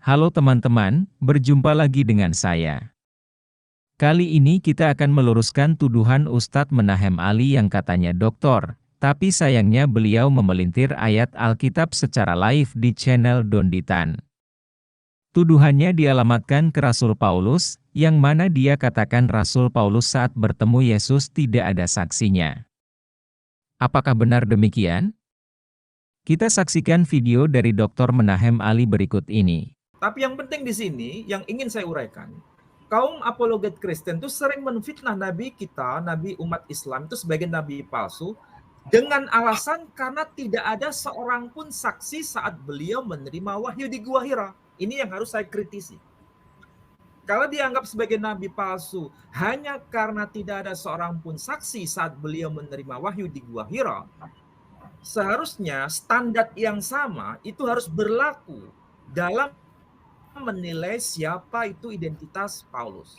Halo teman-teman, berjumpa lagi dengan saya. Kali ini kita akan meluruskan tuduhan Ustadz Menahem Ali yang katanya doktor, tapi sayangnya beliau memelintir ayat Alkitab secara live di channel Donditan. Tuduhannya dialamatkan ke Rasul Paulus, yang mana dia katakan Rasul Paulus saat bertemu Yesus tidak ada saksinya. Apakah benar demikian? Kita saksikan video dari Dr. Menahem Ali berikut ini. Tapi yang penting di sini, yang ingin saya uraikan, kaum apologet Kristen itu sering menfitnah Nabi kita, Nabi umat Islam itu sebagai Nabi palsu, dengan alasan karena tidak ada seorang pun saksi saat beliau menerima wahyu di Gua Hira. Ini yang harus saya kritisi. Kalau dianggap sebagai Nabi palsu, hanya karena tidak ada seorang pun saksi saat beliau menerima wahyu di Gua Hira, seharusnya standar yang sama itu harus berlaku dalam menilai siapa itu identitas Paulus.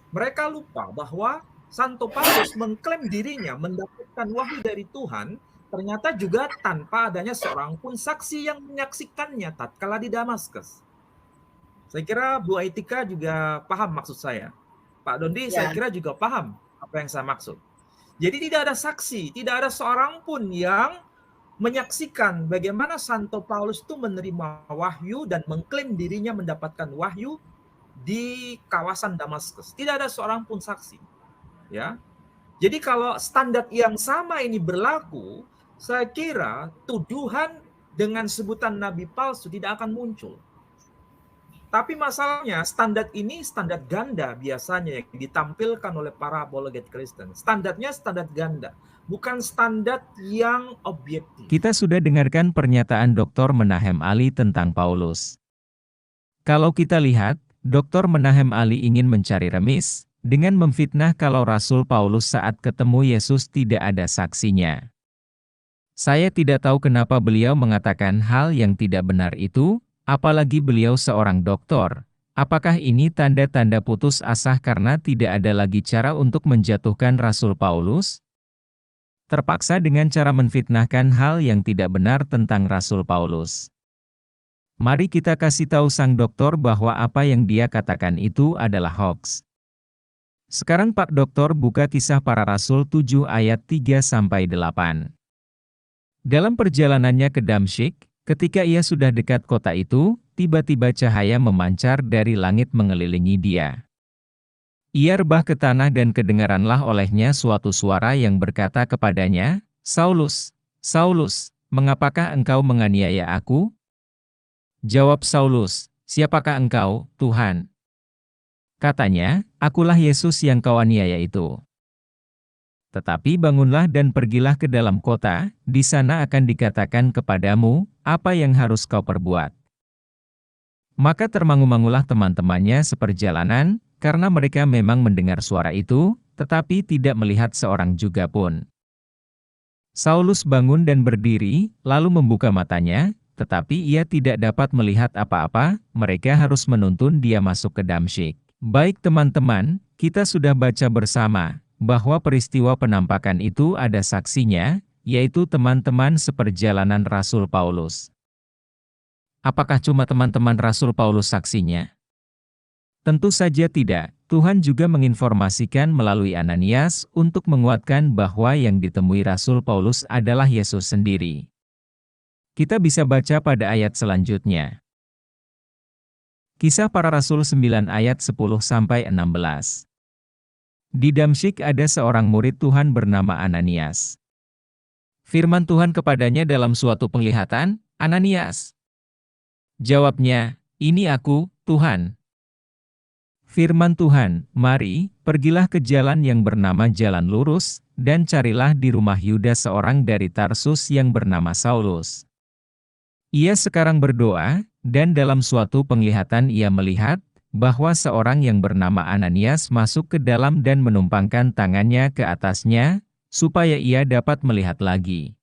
Mereka lupa bahwa Santo Paulus mengklaim dirinya mendapatkan wahyu dari Tuhan, ternyata juga tanpa adanya seorang pun saksi yang menyaksikannya tatkala di Damaskus. Saya kira Bu Aitika juga paham maksud saya. Pak Dondi, saya kira juga paham apa yang saya maksud. Jadi tidak ada saksi, tidak ada seorang pun yang menyaksikan bagaimana Santo Paulus itu menerima wahyu dan mengklaim dirinya mendapatkan wahyu di kawasan Damaskus. Tidak ada seorang pun saksi. Ya. Jadi kalau standar yang sama ini berlaku, saya kira tuduhan dengan sebutan nabi palsu tidak akan muncul. Tapi masalahnya standar ini standar ganda biasanya yang ditampilkan oleh para apologet Kristen. Standarnya standar ganda, bukan standar yang objektif. Kita sudah dengarkan pernyataan Dr. Menahem Ali tentang Paulus. Kalau kita lihat, Dr. Menahem Ali ingin mencari remis, dengan memfitnah kalau Rasul Paulus saat ketemu Yesus tidak ada saksinya. Saya tidak tahu kenapa beliau mengatakan hal yang tidak benar itu, apalagi beliau seorang doktor. Apakah ini tanda-tanda putus asa karena tidak ada lagi cara untuk menjatuhkan Rasul Paulus? Terpaksa dengan cara menfitnahkan hal yang tidak benar tentang Rasul Paulus. Mari kita kasih tahu sang doktor bahwa apa yang dia katakan itu adalah hoax. Sekarang Pak Doktor buka Kisah Para Rasul 7 ayat 3-8. Dalam perjalanannya ke Damsyik, ketika ia sudah dekat kota itu, tiba-tiba cahaya memancar dari langit mengelilingi dia. Ia rebah ke tanah dan kedengaranlah olehnya suatu suara yang berkata kepadanya, "Saulus, Saulus, mengapakah engkau menganiaya aku?" Jawab Saulus, "Siapakah engkau, Tuhan?" Katanya, "Akulah Yesus yang kau aniaya itu. Tetapi bangunlah dan pergilah ke dalam kota, di sana akan dikatakan kepadamu, apa yang harus kau perbuat." Maka termangu-mangulah teman-temannya seperjalanan, karena mereka memang mendengar suara itu, tetapi tidak melihat seorang juga pun. Saulus bangun dan berdiri, lalu membuka matanya, tetapi ia tidak dapat melihat apa-apa, mereka harus menuntun dia masuk ke Damsyik. Baik teman-teman, kita sudah baca bersama, bahwa peristiwa penampakan itu ada saksinya, yaitu teman-teman seperjalanan Rasul Paulus. Apakah cuma teman-teman Rasul Paulus saksinya? Tentu saja tidak. Tuhan juga menginformasikan melalui Ananias untuk menguatkan bahwa yang ditemui Rasul Paulus adalah Yesus sendiri. Kita bisa baca pada ayat selanjutnya. Kisah Para Rasul 9 ayat 10-16. Di Damsyik ada seorang murid Tuhan bernama Ananias. Firman Tuhan kepadanya dalam suatu penglihatan, "Ananias." Jawabnya, "Ini aku, Tuhan." Firman Tuhan, "Mari, pergilah ke jalan yang bernama Jalan Lurus, dan carilah di rumah Yudas seorang dari Tarsus yang bernama Saulus. Ia sekarang berdoa, dan dalam suatu penglihatan ia melihat, bahwa seorang yang bernama Ananias masuk ke dalam dan menumpangkan tangannya ke atasnya, supaya ia dapat melihat lagi."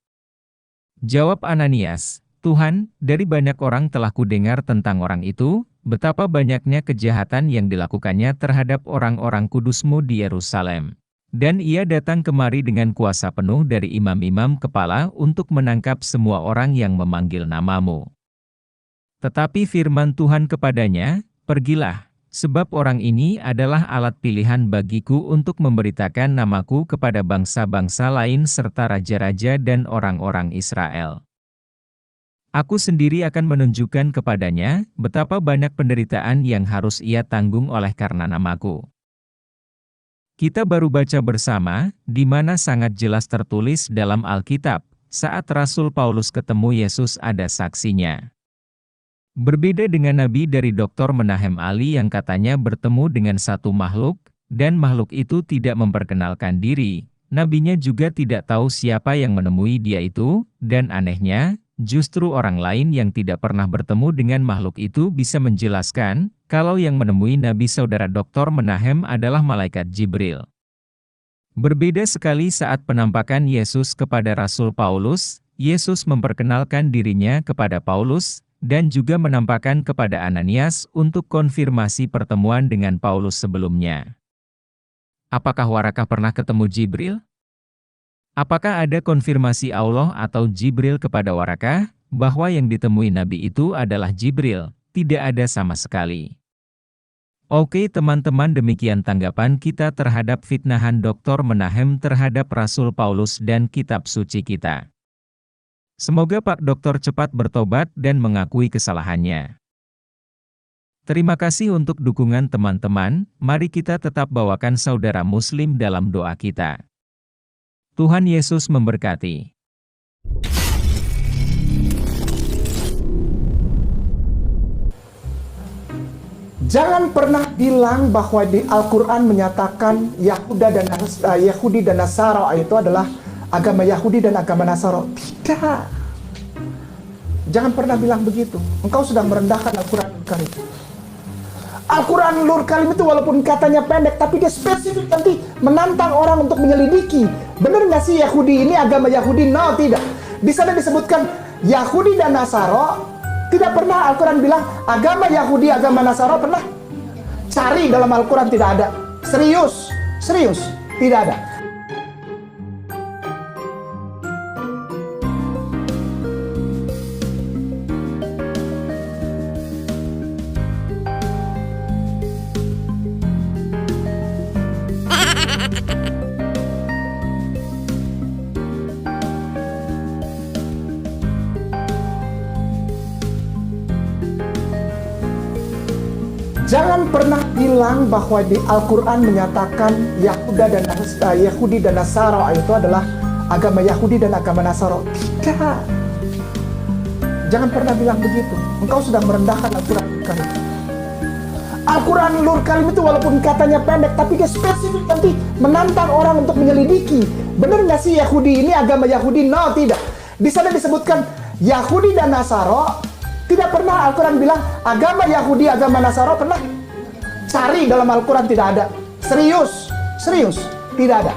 Jawab Ananias, "Tuhan, dari banyak orang telah kudengar tentang orang itu, betapa banyaknya kejahatan yang dilakukannya terhadap orang-orang kudus-Mu di Yerusalem. Dan ia datang kemari dengan kuasa penuh dari imam-imam kepala untuk menangkap semua orang yang memanggil nama-Mu." Tetapi firman Tuhan kepadanya, "Pergilah, sebab orang ini adalah alat pilihan bagiku untuk memberitakan namaku kepada bangsa-bangsa lain serta raja-raja dan orang-orang Israel. Aku sendiri akan menunjukkan kepadanya betapa banyak penderitaan yang harus ia tanggung oleh karena namaku." Kita baru baca bersama, di mana sangat jelas tertulis dalam Alkitab, saat Rasul Paulus ketemu Yesus ada saksinya. Berbeda dengan nabi dari Dr. Menahem Ali yang katanya bertemu dengan satu makhluk, dan makhluk itu tidak memperkenalkan diri, nabinya juga tidak tahu siapa yang menemui dia itu, dan anehnya, justru orang lain yang tidak pernah bertemu dengan makhluk itu bisa menjelaskan, kalau yang menemui Nabi Saudara Dr. Menahem adalah Malaikat Jibril. Berbeda sekali saat penampakan Yesus kepada Rasul Paulus, Yesus memperkenalkan dirinya kepada Paulus, dan juga menampakkan kepada Ananias untuk konfirmasi pertemuan dengan Paulus sebelumnya. Apakah Waraka pernah ketemu Jibril? Apakah ada konfirmasi Allah atau Jibril kepada Waraka, bahwa yang ditemui Nabi itu adalah Jibril? Tidak ada sama sekali. Oke teman-teman, demikian tanggapan kita terhadap fitnahan Dr. Menahem terhadap Rasul Paulus dan kitab suci kita. Semoga Pak Dokter cepat bertobat dan mengakui kesalahannya. Terima kasih untuk dukungan teman-teman, mari kita tetap bawakan saudara muslim dalam doa kita. Tuhan Yesus memberkati. Jangan pernah bilang bahwa di Al-Quran menyatakan Yahudi dan Nasara itu adalah agama Yahudi dan agama Nasara. Tidak. Jangan pernah bilang begitu. Engkau sedang merendahkan Al-Quran Nur Karim. Al-Quran Nur Karim itu walaupun katanya pendek, tapi dia spesifik nanti menantang orang untuk menyelidiki. Benar nggak sih Yahudi ini agama Yahudi? No, tidak. Di sana disebutkan Yahudi dan Nasara. Tidak pernah Al-Quran bilang agama Yahudi, agama Nasara pernah. Cari dalam Al-Quran, tidak ada. Serius, tidak ada. Jangan pernah bilang bahwa di Al-Quran menyatakan Yahudi dan Nasara itu adalah agama Yahudi dan agama Nasara. Tidak. Jangan pernah bilang begitu. Engkau sedang merendahkan Al-Quran Nur Karim. Al-Quran Nur Karim itu walaupun katanya pendek, tapi dia spesifik nanti menantang orang untuk menyelidiki. Benar nggak sih Yahudi ini agama Yahudi? No, tidak. Di sana disebutkan Yahudi dan Nasara. Tidak pernah Al-Quran bilang agama Yahudi, agama Nasara pernah. Cari dalam Al-Quran, tidak ada. Serius, tidak ada.